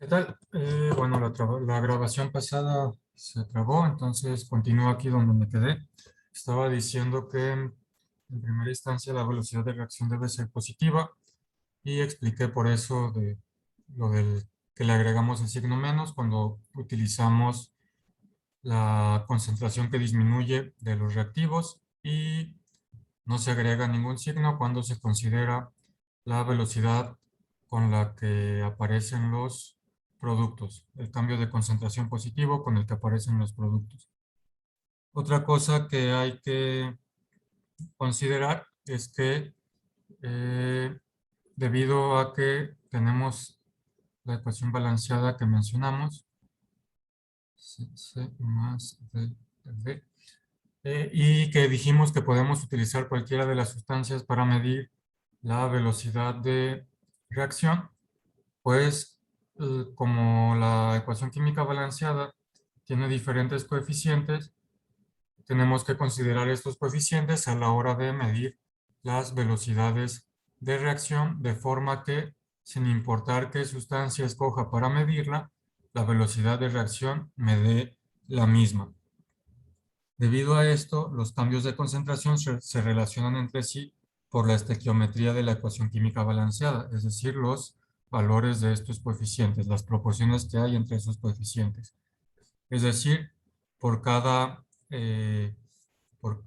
¿Qué tal? Bueno, la grabación pasada se trabó, entonces continúo aquí donde me quedé. Estaba diciendo que en primera instancia la velocidad de reacción debe ser positiva y expliqué por eso de lo del que le agregamos el signo menos cuando utilizamos la concentración que disminuye de los reactivos y no se agrega ningún signo cuando se considera la velocidad con la que aparecen los productos, el cambio de concentración positivo con el que aparecen los productos. Otra cosa que hay que considerar es que debido a que tenemos la ecuación balanceada que mencionamos, C más D, y que dijimos que podemos utilizar cualquiera de las sustancias para medir la velocidad de reacción, pues como la ecuación química balanceada tiene diferentes coeficientes, tenemos que considerar estos coeficientes a la hora de medir las velocidades de reacción, de forma que, sin importar qué sustancia escoja para medirla, la velocidad de reacción me dé la misma. Debido a esto, los cambios de concentración se relacionan entre sí por la estequiometría de la ecuación química balanceada, es decir, los valores de estos coeficientes, las proporciones que hay entre esos coeficientes. Es decir, por cada, eh, por,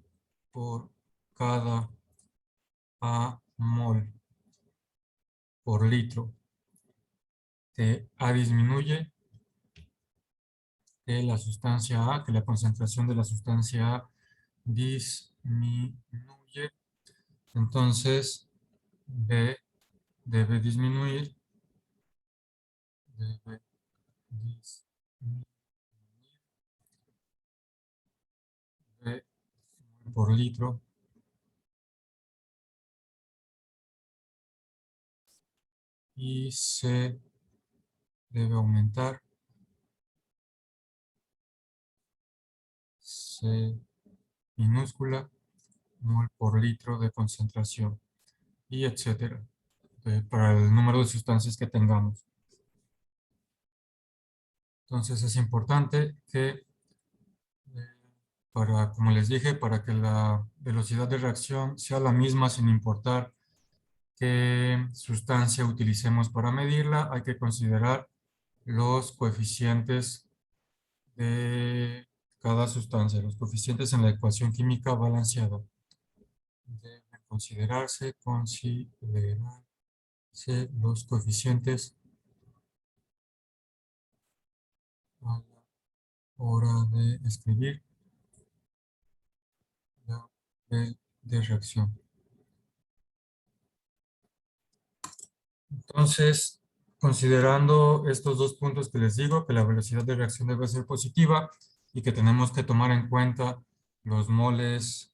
por cada A mol por litro de A disminuye, que la sustancia A, que la concentración de la sustancia A disminuye, entonces B debe disminuir, debe disminuir B por litro y C debe aumentar, C minúscula, mol por litro de concentración, y etcétera, para el número de sustancias que tengamos. Entonces es importante que, como les dije, para que la velocidad de reacción sea la misma sin importar qué sustancia utilicemos para medirla, hay que considerar los coeficientes de cada sustancia, los coeficientes en la ecuación química balanceada. Deben considerarse los coeficientes a la hora de escribir la de reacción. Entonces, considerando estos dos puntos que les digo, que la velocidad de reacción debe ser positiva y que tenemos que tomar en cuenta los moles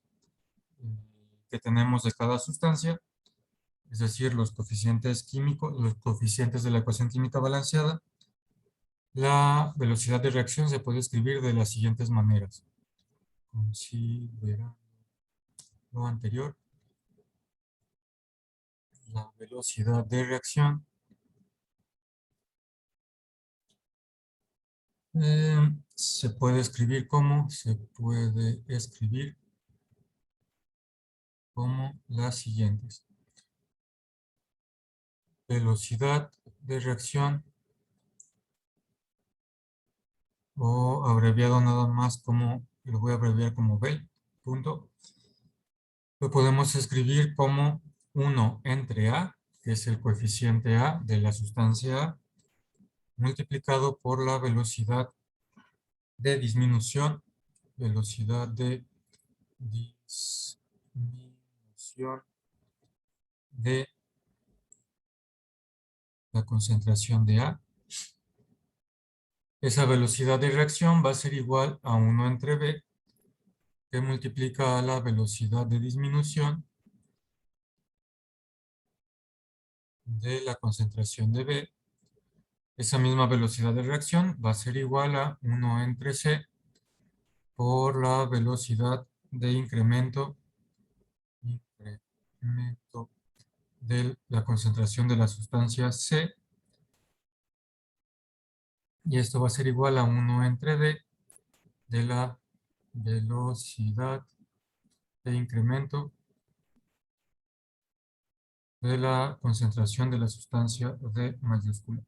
que tenemos de cada sustancia, es decir, los coeficientes químicos, los coeficientes de la ecuación química balanceada, la velocidad de reacción se puede escribir de las siguientes maneras. Considerando lo anterior, la velocidad de reacción se puede escribir como las siguientes. Velocidad de reacción, o abreviado nada más como, lo voy a abreviar como V, punto. Lo podemos escribir como 1 entre A, que es el coeficiente A de la sustancia A, multiplicado por la velocidad de disminución, velocidad de disminución de la concentración de A. Esa velocidad de reacción va a ser igual a 1 entre B, que multiplica a la velocidad de disminución de la concentración de B. Esa misma velocidad de reacción va a ser igual a 1 entre C por la velocidad de incremento de la concentración de la sustancia C Y esto va a ser igual a 1 entre D de la velocidad de incremento de la concentración de la sustancia D mayúscula.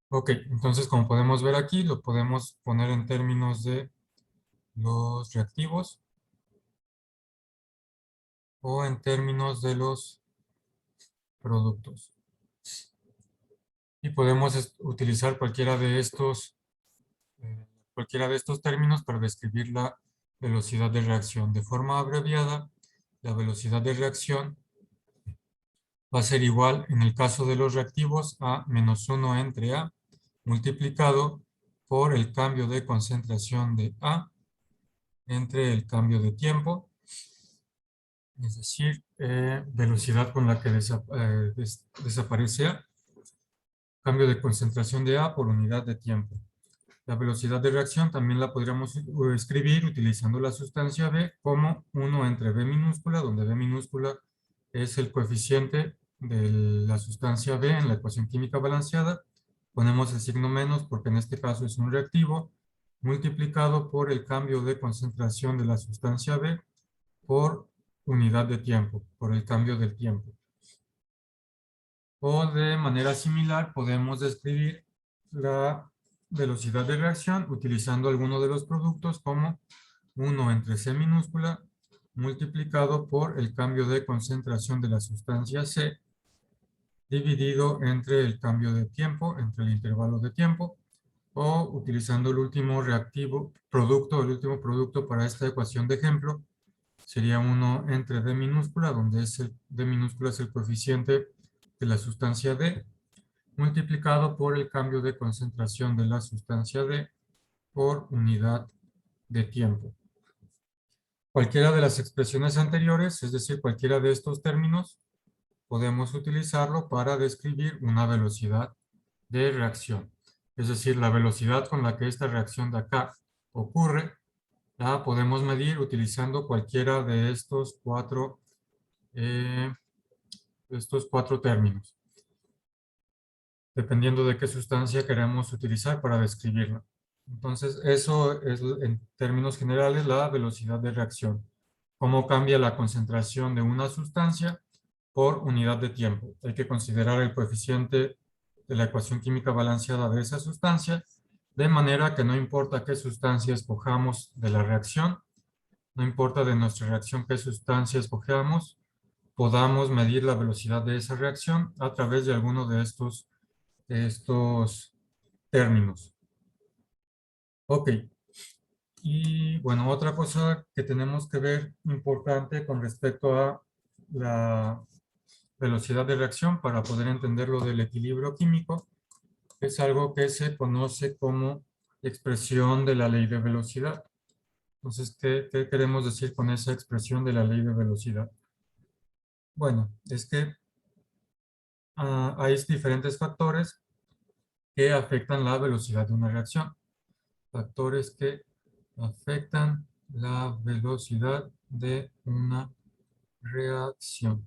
Ok, entonces como podemos ver aquí, lo podemos poner en términos de los reactivos o en términos de los productos. Y podemos utilizar cualquiera de estos términos para describir la velocidad de reacción. De forma abreviada, la velocidad de reacción va a ser igual, en el caso de los reactivos, a menos 1 entre A multiplicado por el cambio de concentración de A entre el cambio de tiempo, es decir, velocidad con la que desaparece A, cambio de concentración de A por unidad de tiempo. La velocidad de reacción también la podríamos escribir utilizando la sustancia B como 1 entre B minúscula, donde B minúscula es el coeficiente de la sustancia B en la ecuación química balanceada. Ponemos el signo menos porque en este caso es un reactivo, multiplicado por el cambio de concentración de la sustancia B por unidad de tiempo, por el cambio del tiempo. O de manera similar podemos describir la velocidad de reacción utilizando alguno de los productos como 1 entre C minúscula multiplicado por el cambio de concentración de la sustancia C dividido entre el cambio de tiempo, entre el intervalo de tiempo, o utilizando el último el último producto para esta ecuación de ejemplo, sería 1 entre D minúscula, donde D minúscula es el coeficiente de la sustancia D, multiplicado por el cambio de concentración de la sustancia D por unidad de tiempo. Cualquiera de las expresiones anteriores, es decir, cualquiera de estos términos, podemos utilizarlo para describir una velocidad de reacción. Es decir, la velocidad con la que esta reacción de acá ocurre, la podemos medir utilizando cualquiera de estos cuatro términos, dependiendo de qué sustancia queremos utilizar para describirla. Entonces, eso es en términos generales la velocidad de reacción. Cómo cambia la concentración de una sustancia por unidad de tiempo. Hay que considerar el coeficiente de la ecuación química balanceada de esa sustancia, de manera que no importa qué sustancia escojamos de la reacción, no importa de nuestra reacción qué sustancia escojamos, podamos medir la velocidad de esa reacción a través de alguno de estos términos. Ok. Y bueno, otra cosa que tenemos que ver importante con respecto a la velocidad de reacción para poder entender lo del equilibrio químico es algo que se conoce como expresión de la ley de velocidad. Entonces, ¿qué queremos decir con esa expresión de la ley de velocidad? Bueno, es que hay diferentes factores que afectan la velocidad de una reacción. Factores que afectan la velocidad de una reacción.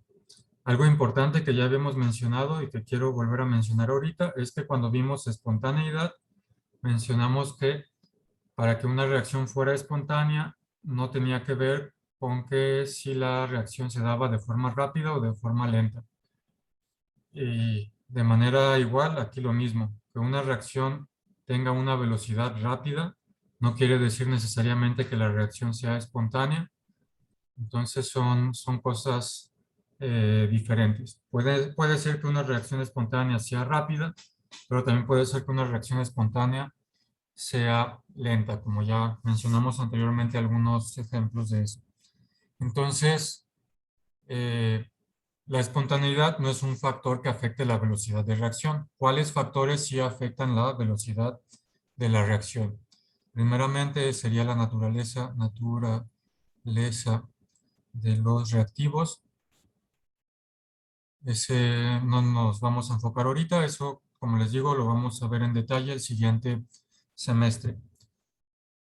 Algo importante que ya habíamos mencionado y que quiero volver a mencionar ahorita es que cuando vimos espontaneidad, mencionamos que para que una reacción fuera espontánea no tenía que ver con que si la reacción se daba de forma rápida o de forma lenta. Y de manera igual, aquí lo mismo, que una reacción tenga una velocidad rápida no quiere decir necesariamente que la reacción sea espontánea. Entonces son cosas diferentes. Puede ser que una reacción espontánea sea rápida, pero también puede ser que una reacción espontánea sea lenta, como ya mencionamos anteriormente algunos ejemplos de eso. Entonces, la espontaneidad no es un factor que afecte la velocidad de reacción. ¿Cuáles factores sí afectan la velocidad de la reacción? Primeramente sería la naturaleza de los reactivos. Ese no nos vamos a enfocar ahorita, eso, como les digo, lo vamos a ver en detalle el siguiente semestre.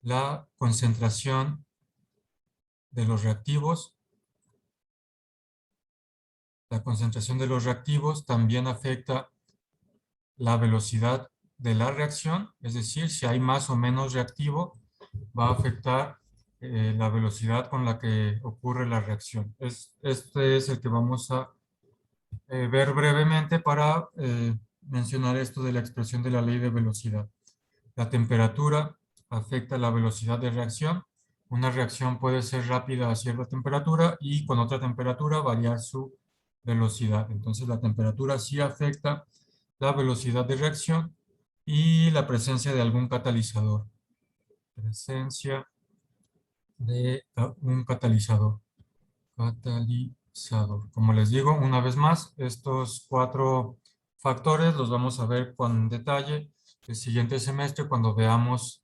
La concentración de los reactivos. La concentración de los reactivos también afecta la velocidad de la reacción, es decir, si hay más o menos reactivo, va a afectar la velocidad con la que ocurre la reacción. Este es el que vamos a ver brevemente para mencionar esto de la expresión de la ley de velocidad. La temperatura afecta la velocidad de reacción. Una reacción puede ser rápida a cierta temperatura y con otra temperatura variar su velocidad. Entonces la temperatura sí afecta la velocidad de reacción y la presencia de algún catalizador. Presencia de un catalizador. Catalizador. Como les digo, una vez más, estos 4 factores los vamos a ver con detalle el siguiente semestre cuando veamos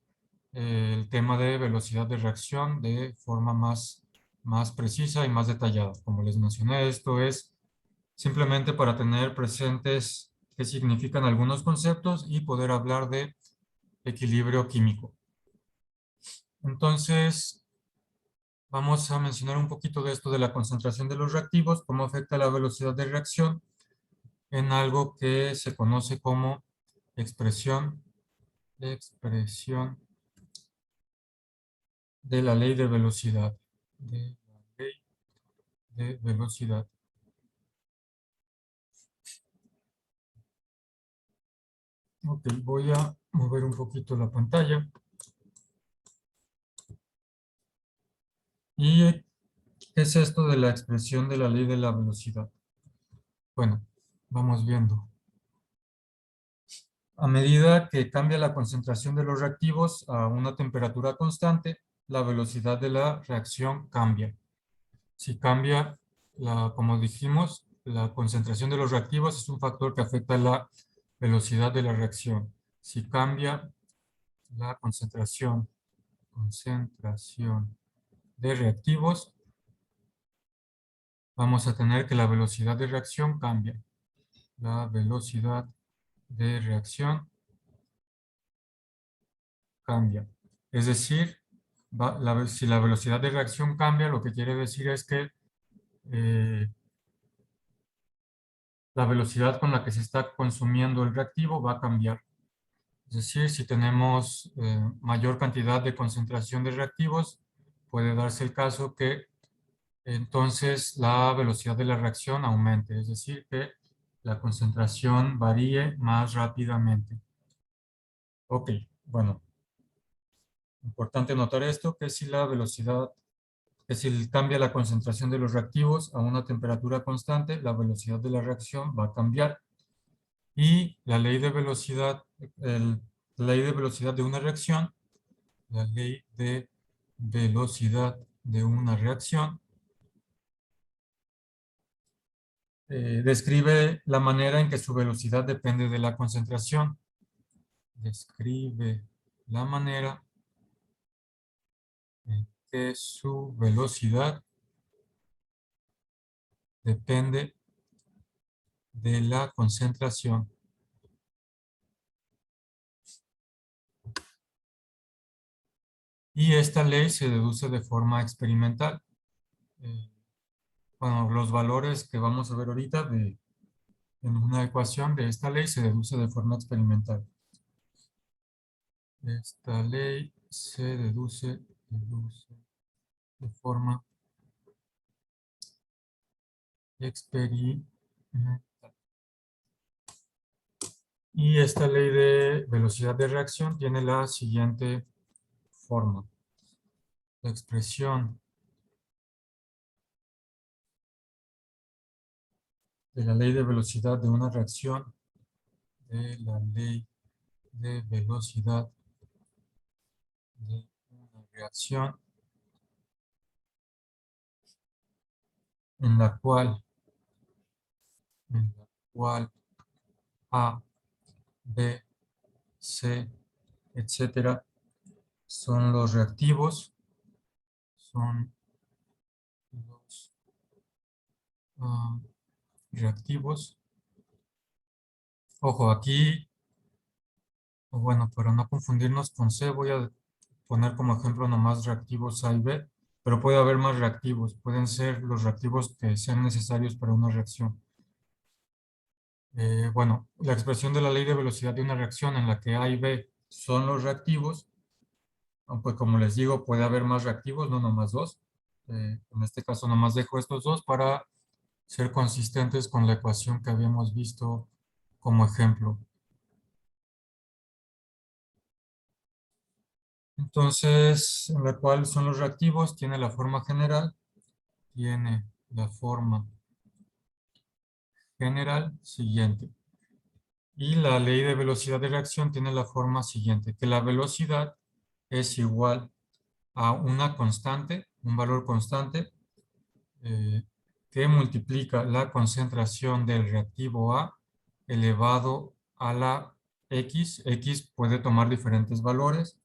el tema de velocidad de reacción de forma más precisa y más detallada. Como les mencioné, esto es simplemente para tener presentes qué significan algunos conceptos y poder hablar de equilibrio químico. Entonces, vamos a mencionar un poquito de esto de la concentración de los reactivos, cómo afecta la velocidad de reacción en algo que se conoce como expresión de la ley de velocidad. De la ley de velocidad. Ok, voy a mover un poquito la pantalla. ¿Y qué es esto de la expresión de la ley de la velocidad? Bueno, vamos viendo. A medida que cambia la concentración de los reactivos a una temperatura constante, la velocidad de la reacción cambia. Si cambia, como dijimos, la concentración de los reactivos es un factor que afecta la velocidad de la reacción. Si cambia la concentración de reactivos, vamos a tener que la velocidad de reacción cambia. La velocidad de reacción cambia. Es decir, si la velocidad de reacción cambia, lo que quiere decir es que la velocidad con la que se está consumiendo el reactivo va a cambiar. Es decir, si tenemos mayor cantidad de concentración de reactivos, puede darse el caso que entonces la velocidad de la reacción aumente, es decir, que la concentración varíe más rápidamente. Ok, bueno, importante notar esto, que si la velocidad, que si cambia la concentración de los reactivos a una temperatura constante, la velocidad de la reacción va a cambiar. Y la ley de velocidad, la ley de velocidad de una reacción, la ley de velocidad de una reacción, describe la manera en que su velocidad depende de la concentración. Describe la manera en que su velocidad depende de la concentración. Y esta ley se deduce de forma experimental. Bueno, los valores que vamos a ver ahorita en una ecuación de esta ley se deduce de forma experimental. Esta ley se deduce de forma experimental. Y esta ley de velocidad de reacción tiene la siguiente forma. La expresión de la ley de velocidad de una reacción, de la ley de velocidad de una reacción, en la cual A, B, C, etcétera, son los reactivos, son los reactivos. Ojo, aquí, bueno, para no confundirnos con C, voy a poner como ejemplo nomás reactivos A y B, pero puede haber más reactivos, pueden ser los reactivos que sean necesarios para una reacción. Bueno, la expresión de la ley de velocidad de una reacción en la que A y B son los reactivos, aunque como les digo, puede haber más reactivos, no nomás dos. En este caso nomás dejo estos dos para ser consistentes con la ecuación que habíamos visto como ejemplo. Entonces, en la cual son los reactivos, tiene la forma general, siguiente. Y la ley de velocidad de reacción tiene la forma siguiente, que la velocidad es igual a una constante, un valor constante, que multiplica la concentración del reactivo A elevado a la X puede tomar diferentes valores,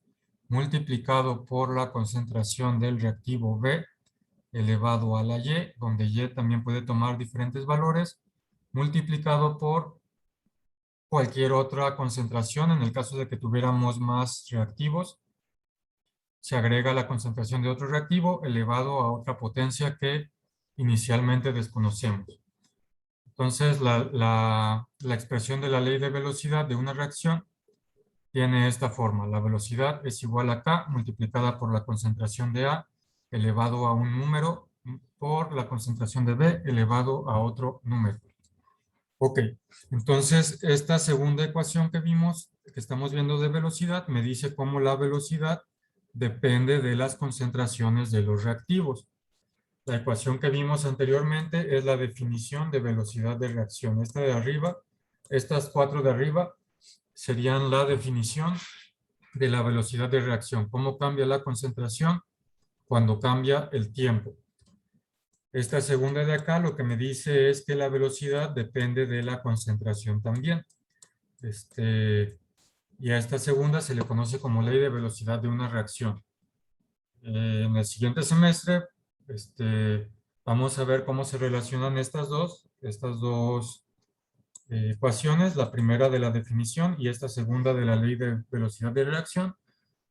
multiplicado por la concentración del reactivo B elevado a la Y, donde Y también puede tomar diferentes valores, multiplicado por cualquier otra concentración. En el caso de que tuviéramos más reactivos, se agrega la concentración de otro reactivo elevado a otra potencia que inicialmente desconocemos. Entonces, la expresión de la ley de velocidad de una reacción tiene esta forma. La velocidad es igual a K multiplicada por la concentración de A elevado a un número por la concentración de B elevado a otro número. Ok, entonces esta segunda ecuación que vimos, que estamos viendo de velocidad, me dice cómo la velocidad depende de las concentraciones de los reactivos. La ecuación que vimos anteriormente es la definición de velocidad de reacción. Esta de arriba, estas cuatro de arriba, serían la definición de la velocidad de reacción. ¿Cómo cambia la concentración cuando cambia el tiempo? Esta segunda de acá lo que me dice es que la velocidad depende de la concentración también. Y a esta segunda se le conoce como ley de velocidad de una reacción. En el siguiente semestre vamos a ver cómo se relacionan estas dos ecuaciones, la primera de la definición y esta segunda de la ley de velocidad de reacción,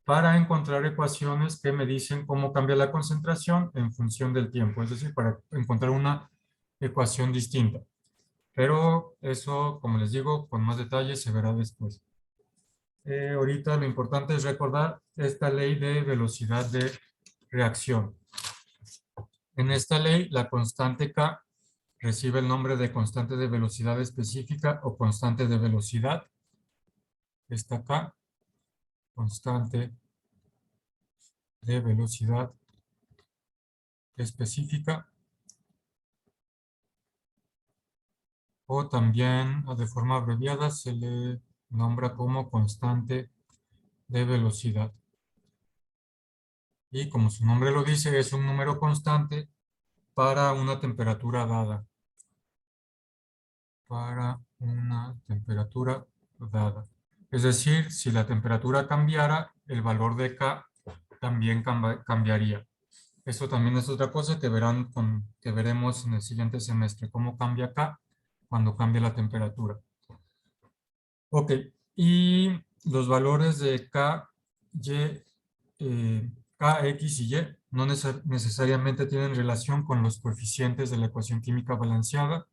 para encontrar ecuaciones que me dicen cómo cambia la concentración en función del tiempo, es decir, para encontrar una ecuación distinta. Pero eso, como les digo, con más detalle se verá después. Ahorita lo importante es recordar esta ley de velocidad de reacción. En esta ley, la constante K recibe el nombre de constante de velocidad específica o constante de velocidad. Esta K, constante de velocidad específica, o también de forma abreviada se le nombra como constante de velocidad. Y como su nombre lo dice, es un número constante para una temperatura dada. Para una temperatura dada. Es decir, si la temperatura cambiara, el valor de K también cambiaría. Eso también es otra cosa que que veremos en el siguiente semestre, cómo cambia K cuando cambia la temperatura. Ok, y los valores de K, Y, K, X y Y no necesariamente tienen relación con los coeficientes de la ecuación química balanceada.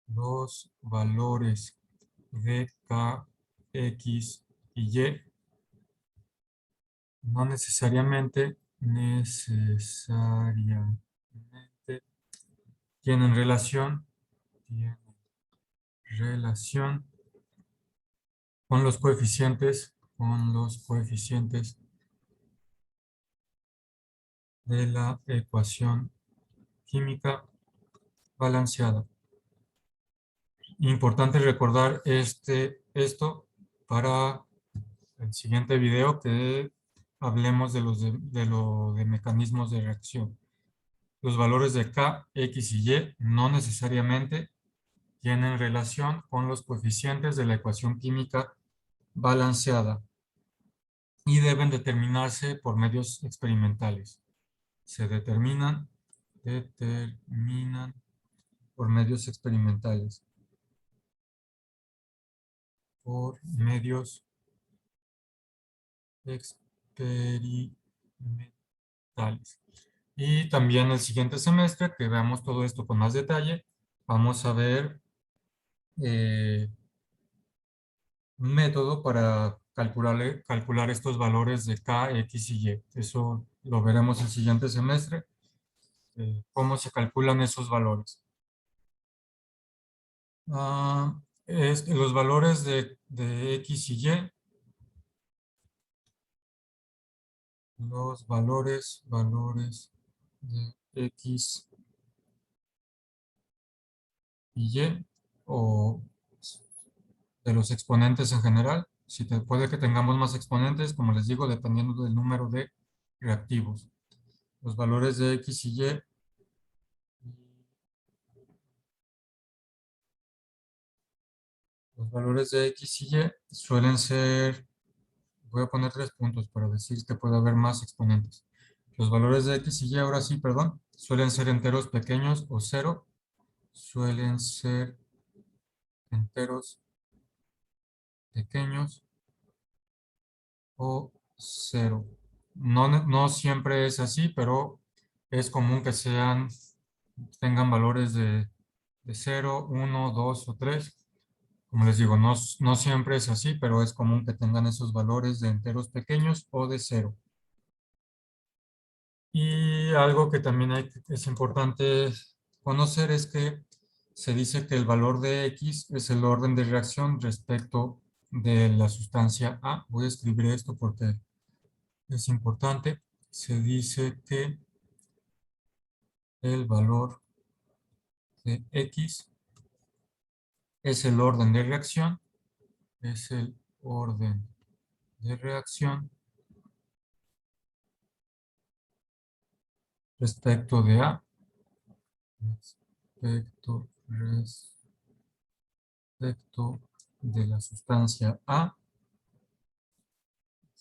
Los valores de K, X y Y no necesariamente tienen relación con los coeficientes de la ecuación química balanceada. Importante recordar esto para el siguiente video que hablemos de mecanismos de reacción. Los valores de K, X y Y no necesariamente tienen relación con los coeficientes de la ecuación química balanceada y deben determinarse por medios experimentales. Se determinan por medios experimentales. Por medios experimentales. Y también el siguiente semestre, que veamos todo esto con más detalle, vamos a ver un método para calcular estos valores de K, X y Y. Eso lo veremos el siguiente semestre, cómo se calculan esos valores. Los valores de X y Y, los valores de X y Y, o de los exponentes en general. Puede que tengamos más exponentes, como les digo, dependiendo del número de reactivos. Los valores de X y Y suelen ser, voy a poner 3 puntos para decir que puede haber más exponentes. Los valores de X y Y, ahora sí, perdón, suelen ser enteros pequeños o cero. Suelen ser enteros pequeños o cero. No siempre es así, pero es común que tengan valores de 0, 1, 2 o 3. Como les digo, no siempre es así, pero es común que tengan esos valores de enteros pequeños o de cero. Y algo que también es importante conocer es que se dice que el valor de X es el orden de reacción respecto de la sustancia A. Voy a escribir esto porque es importante. Se dice que el valor de X es el orden de reacción, es el orden de reacción respecto de A, respecto de la sustancia A.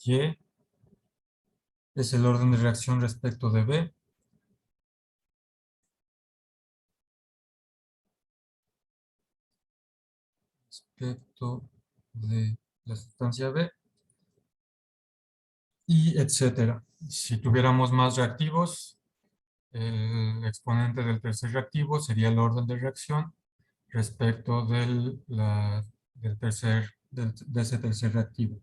Y es el orden de reacción respecto de B. Respecto de la sustancia B. Y etcétera. Si tuviéramos más reactivos, el exponente del tercer reactivo sería el orden de reacción respecto de ese tercer reactivo.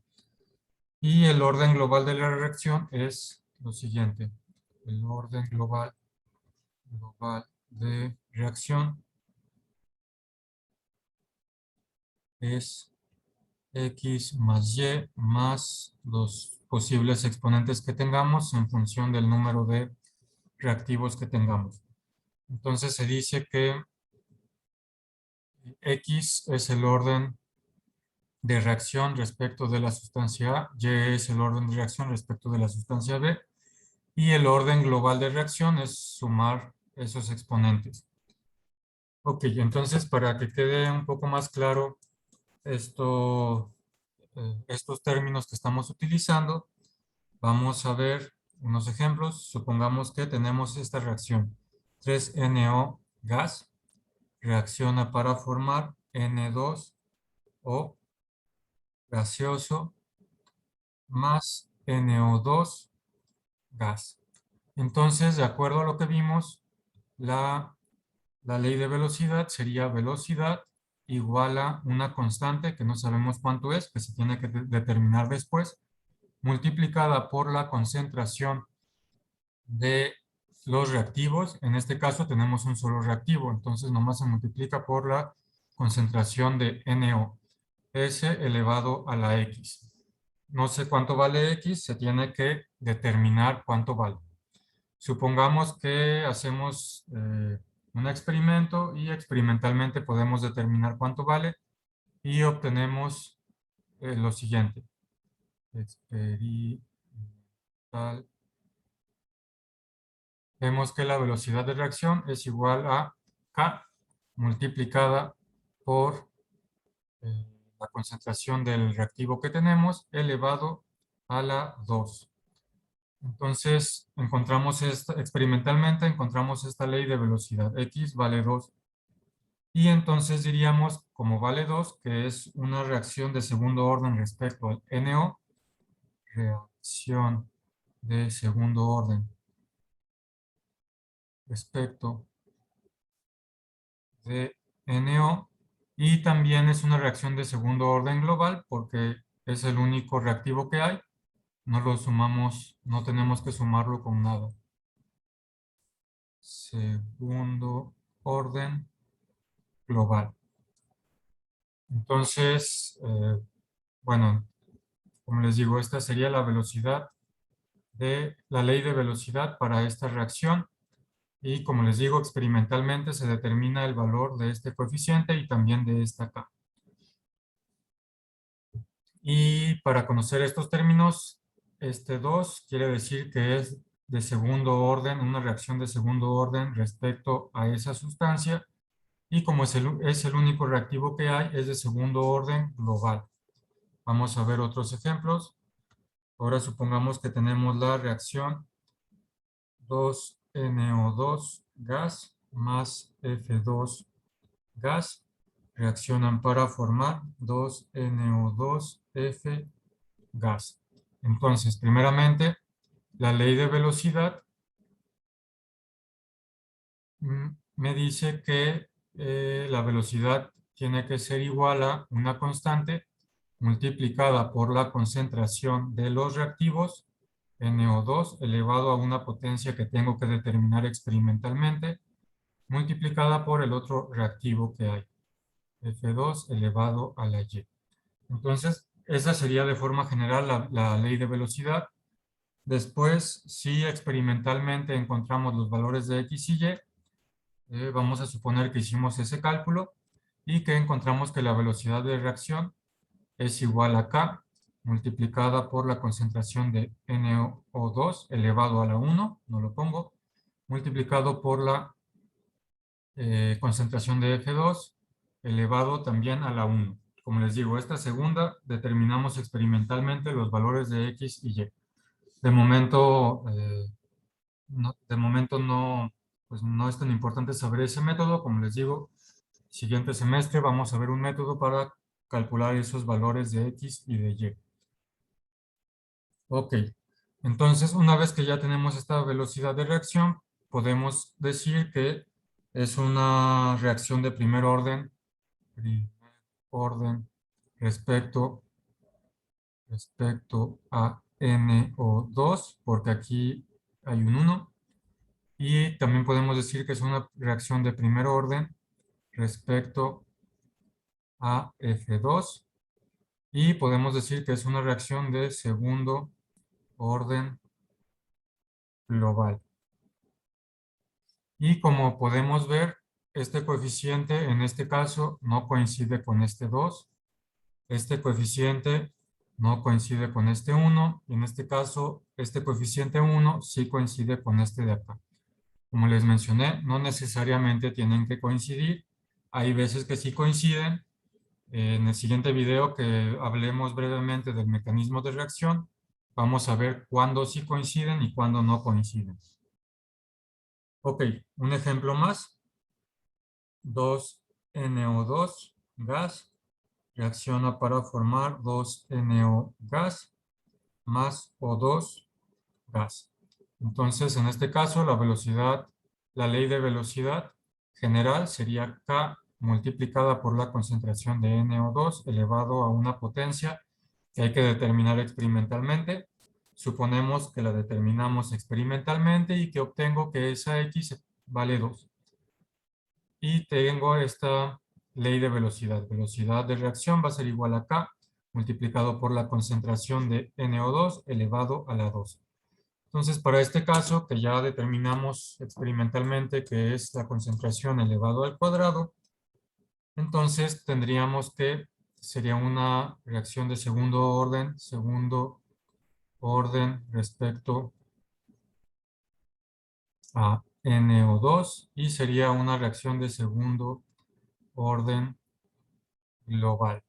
Y el orden global de la reacción es lo siguiente. El orden global de reacción es X más Y más los posibles exponentes que tengamos en función del número de reactivos que tengamos. Entonces se dice que X es el orden de reacción respecto de la sustancia A, Y es el orden de reacción respecto de la sustancia B, y el orden global de reacción es sumar esos exponentes. Ok, entonces para que quede un poco más claro estos términos que estamos utilizando, vamos a ver unos ejemplos. Supongamos que tenemos esta reacción. 3NO gas reacciona para formar N2O gaseoso más NO2 gas. Entonces, de acuerdo a lo que vimos, la ley de velocidad sería velocidad igual a una constante que no sabemos cuánto es, que se tiene que determinar después, multiplicada por la concentración de los reactivos. En este caso tenemos un solo reactivo, entonces nomás se multiplica por la concentración de NO, S elevado a la X. No sé cuánto vale X, se tiene que determinar cuánto vale. Supongamos que hacemos un experimento y experimentalmente podemos determinar cuánto vale y obtenemos lo siguiente. Experimental. Vemos que la velocidad de reacción es igual a K multiplicada por la concentración del reactivo que tenemos elevado a la 2. Entonces, experimentalmente encontramos esta ley de velocidad. X vale 2. Y entonces diríamos, como vale 2, que es una reacción de segundo orden respecto al NO, reacción de segundo orden respecto de NO, Y también es una reacción de segundo orden global porque es el único reactivo que hay. No lo sumamos, no tenemos que sumarlo con nada. Segundo orden global. Entonces, bueno, como les digo, esta sería la velocidad de la ley de velocidad para esta reacción. Y como les digo, experimentalmente se determina el valor de este coeficiente y también de esta K. Y para conocer estos términos, este 2 quiere decir que es de segundo orden, una reacción de segundo orden respecto a esa sustancia. Y como es el único reactivo que hay, es de segundo orden global. Vamos a ver otros ejemplos. Ahora supongamos que tenemos la reacción 2NO2 gas más F2 gas. Reaccionan para formar 2NO2F gas. Entonces, primeramente, la ley de velocidad me dice que la velocidad tiene que ser igual a una constante multiplicada por la concentración de los reactivos, NO2, elevado a una potencia que tengo que determinar experimentalmente, multiplicada por el otro reactivo que hay, F2 elevado a la Y. Entonces, esa sería de forma general la ley de velocidad. Después, si experimentalmente encontramos los valores de X y Y, vamos a suponer que hicimos ese cálculo y que encontramos que la velocidad de reacción es igual a K multiplicada por la concentración de NO2 elevado a la 1, no lo pongo, multiplicado por la concentración de F2 elevado también a la 1. Como les digo, esta segunda determinamos experimentalmente los valores de X y Y. De momento, pues no es tan importante saber ese método. Como les digo, siguiente semestre vamos a ver un método para calcular esos valores de X y de Y. Ok, entonces una vez que ya tenemos esta velocidad de reacción, podemos decir que es una reacción de primer orden respecto a NO2, porque aquí hay un 1. Y también podemos decir que es una reacción de primer orden respecto a F2. Y podemos decir que es una reacción de segundo orden global. Y como podemos ver, este coeficiente en este caso no coincide con este 2. Este coeficiente no coincide con este 1. Y en este caso, este coeficiente 1 sí coincide con este de acá. Como les mencioné, no necesariamente tienen que coincidir. Hay veces que sí coinciden. En el siguiente video que hablemos brevemente del mecanismo de reacción, vamos a ver cuándo sí coinciden y cuándo no coinciden. Ok, un ejemplo más. 2NO2 gas reacciona para formar 2NO gas más O2 gas. Entonces, en este caso, la ley de velocidad general sería K multiplicada por la concentración de NO2 elevado a una potencia que hay que determinar experimentalmente. Suponemos que la determinamos experimentalmente y que obtengo que esa X vale 2. Y tengo esta ley de velocidad. Velocidad de reacción va a ser igual a K multiplicado por la concentración de NO2 elevado a la 2. Entonces, para este caso, que ya determinamos experimentalmente que es la concentración elevado al cuadrado, entonces tendríamos que sería una reacción de segundo orden respecto a NO2 y sería una reacción de segundo orden global.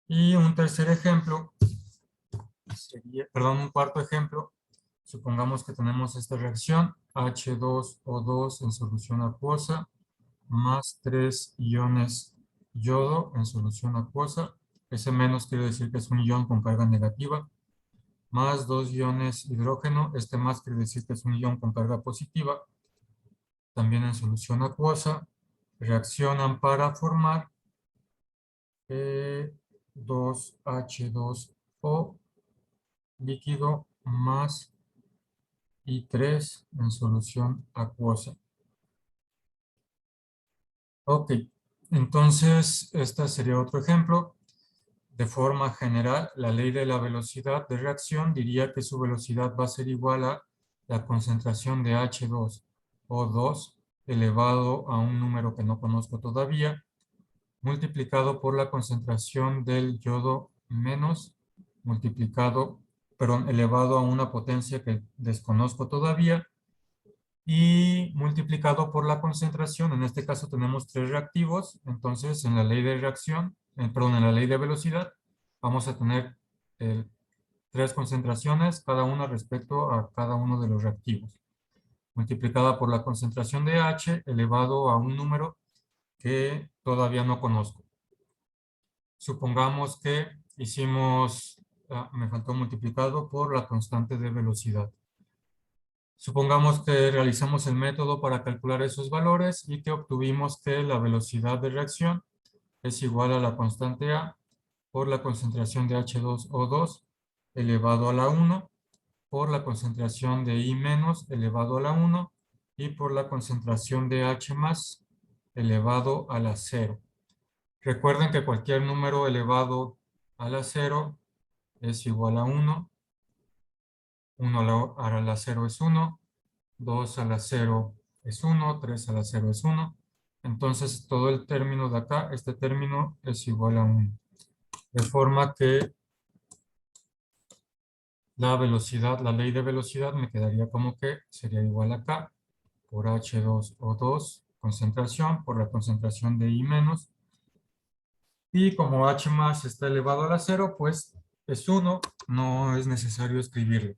Y un tercer ejemplo, un cuarto ejemplo, supongamos que tenemos esta reacción H2O2 en solución acuosa más 3 iones yodo en solución acuosa. Ese menos quiere decir que es un ion con carga negativa. Más 2 iones hidrógeno. Este más quiere decir que es un ion con carga positiva. También en solución acuosa. reaccionan para formar 2H2O líquido más I3 en solución acuosa. Ok, entonces este sería otro ejemplo. De forma general, la ley de la velocidad de reacción diría que su velocidad va a ser igual a la concentración de H2O2 elevado a un número que no conozco todavía, multiplicado por la concentración del yodo menos, elevado a una potencia que desconozco todavía, y multiplicado por la concentración. En este caso tenemos tres reactivos, entonces en la ley de reacción, en la ley de velocidad, vamos a tener tres concentraciones, cada una respecto a cada uno de los reactivos, multiplicada por la concentración de H elevado a un número que todavía no conozco. Supongamos que me faltó multiplicado por la constante de velocidad. Supongamos que realizamos el método para calcular esos valores y que obtuvimos que la velocidad de reacción es igual a la constante A por la concentración de H2O2 elevado a la 1 por la concentración de I menos elevado a la 1 y por la concentración de H más elevado a la 0. Recuerden que cualquier número elevado a la 0 es igual a 1, 1 a la 0 es 1, 2 a la 0 es 1, 3 a la 0 es 1. Entonces todo el término de acá, este término es igual a 1. De forma que la velocidad, la ley de velocidad me quedaría como que sería igual acá por H2O2 concentración por la concentración de I menos. Y como H más está elevado a la 0, pues es 1, no es necesario escribirlo.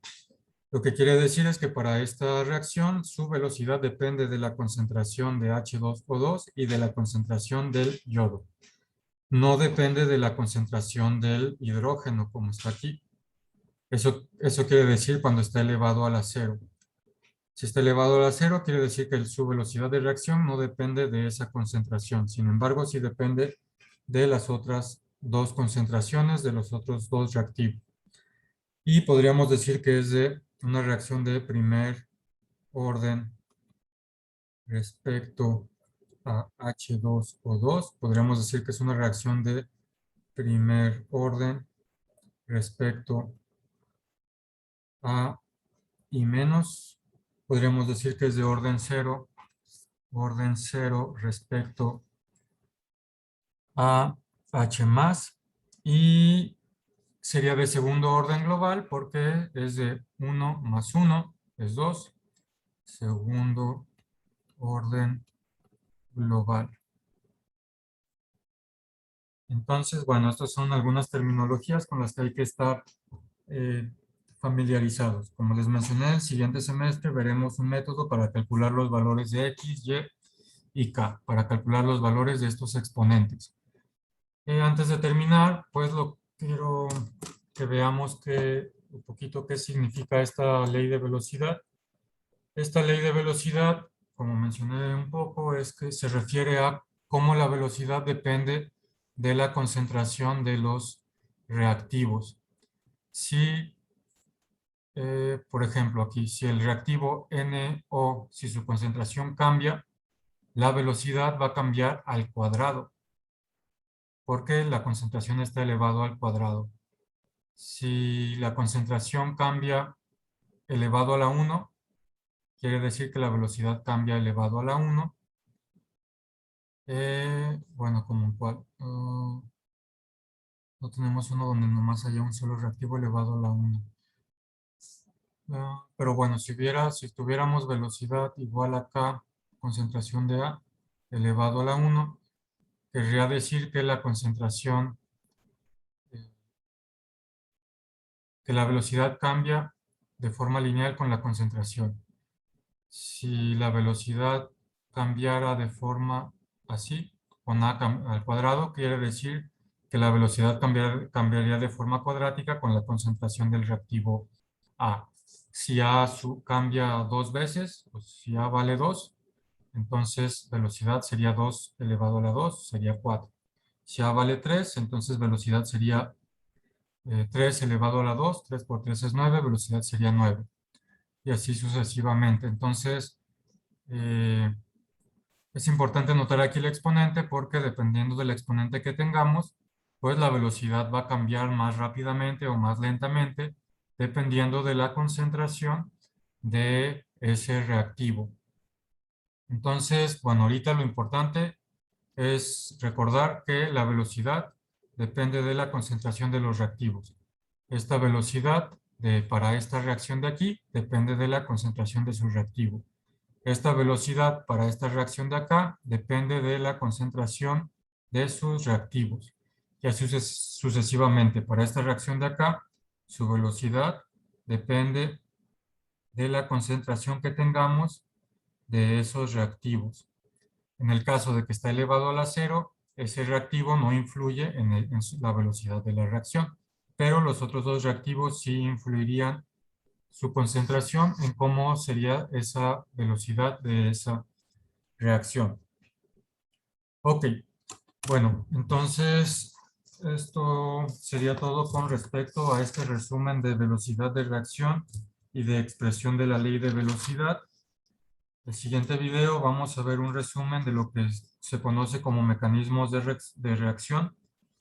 Lo que quiere decir es que para esta reacción su velocidad depende de la concentración de H2O2 y de la concentración del yodo. No depende de la concentración del hidrógeno como está aquí. Eso quiere decir cuando está elevado a la 0. Si está elevado a la 0, quiere decir que su velocidad de reacción no depende de esa concentración. Sin embargo, sí depende de las otras dos concentraciones de los otros dos reactivos. Y podríamos decir que es de una reacción de primer orden respecto a H2O2. Podríamos decir que es una reacción de primer orden respecto a I menos. Podríamos decir que es de orden 0 respecto a H más, y sería de segundo orden global porque es de 1 más 1 es 2, segundo orden global. Entonces, bueno, estas son algunas terminologías con las que hay que estar familiarizados. Como les mencioné, el siguiente semestre veremos un método para calcular los valores de X, Y y K, para calcular los valores de estos exponentes. Antes de terminar, pues quiero que veamos un poquito qué significa esta ley de velocidad. Esta ley de velocidad, como mencioné un poco, es que se refiere a cómo la velocidad depende de la concentración de los reactivos. Si, por ejemplo, aquí, si el reactivo NO, si su concentración cambia, la velocidad va a cambiar al cuadrado, porque la concentración está elevado al cuadrado. Si la concentración cambia elevado a la 1, quiere decir que la velocidad cambia elevado a la 1. Bueno, como en cual, no tenemos uno donde nomás haya un solo reactivo elevado a la 1. Pero bueno, si tuviéramos velocidad igual a K, concentración de A, elevado a la 1, querría decir que la concentración, que la velocidad cambia de forma lineal con la concentración. Si la velocidad cambiara de forma así, con A al cuadrado, quiere decir que la velocidad cambiaría de forma cuadrática con la concentración del reactivo A. Si A cambia dos veces, o si A vale 2, entonces velocidad sería 2 elevado a la 2, sería 4. Si A vale 3, entonces velocidad sería 3 elevado a la 2, 3 por 3 es 9, velocidad sería 9. Y así sucesivamente. Entonces, es importante notar aquí el exponente porque dependiendo del exponente que tengamos, pues la velocidad va a cambiar más rápidamente o más lentamente dependiendo de la concentración de ese reactivo. Entonces, bueno, ahorita lo importante es recordar que la velocidad depende de la concentración de los reactivos. Esta velocidad para esta reacción de aquí depende de la concentración de su reactivo. Esta velocidad para esta reacción de acá depende de la concentración de sus reactivos. Y así sucesivamente. Para esta reacción de acá, su velocidad depende de la concentración que tengamos de esos reactivos. En el caso de que está elevado a la 0, ese reactivo no influye en la velocidad de la reacción, pero los otros dos reactivos sí influirían su concentración en cómo sería esa velocidad de esa reacción. Ok, bueno, entonces esto sería todo con respecto a este resumen de velocidad de reacción y de expresión de la ley de velocidad. El siguiente video vamos a ver un resumen de lo que se conoce como mecanismos de reacción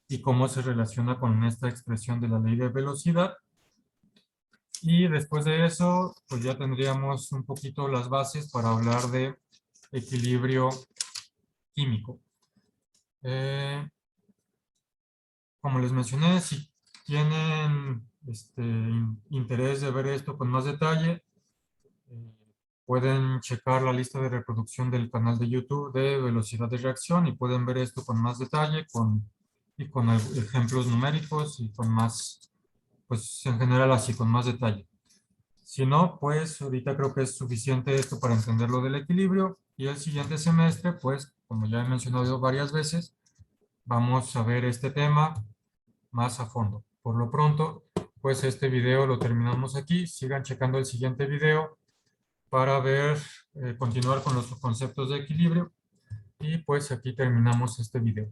y cómo se relaciona con esta expresión de la ley de velocidad. Y después de eso, pues ya tendríamos un poquito las bases para hablar de equilibrio químico. Como les mencioné, si tienen interés de ver esto con más detalle, pueden checar la lista de reproducción del canal de YouTube de velocidad de reacción y pueden ver esto con más detalle y con ejemplos numéricos y con más, pues en general así, con más detalle. Si no, pues ahorita creo que es suficiente esto para entender lo del equilibrio y el siguiente semestre, pues como ya he mencionado varias veces, vamos a ver este tema más a fondo. Por lo pronto, pues este video lo terminamos aquí. Sigan checando el siguiente video para ver, continuar con los conceptos de equilibrio. Y pues aquí terminamos este video.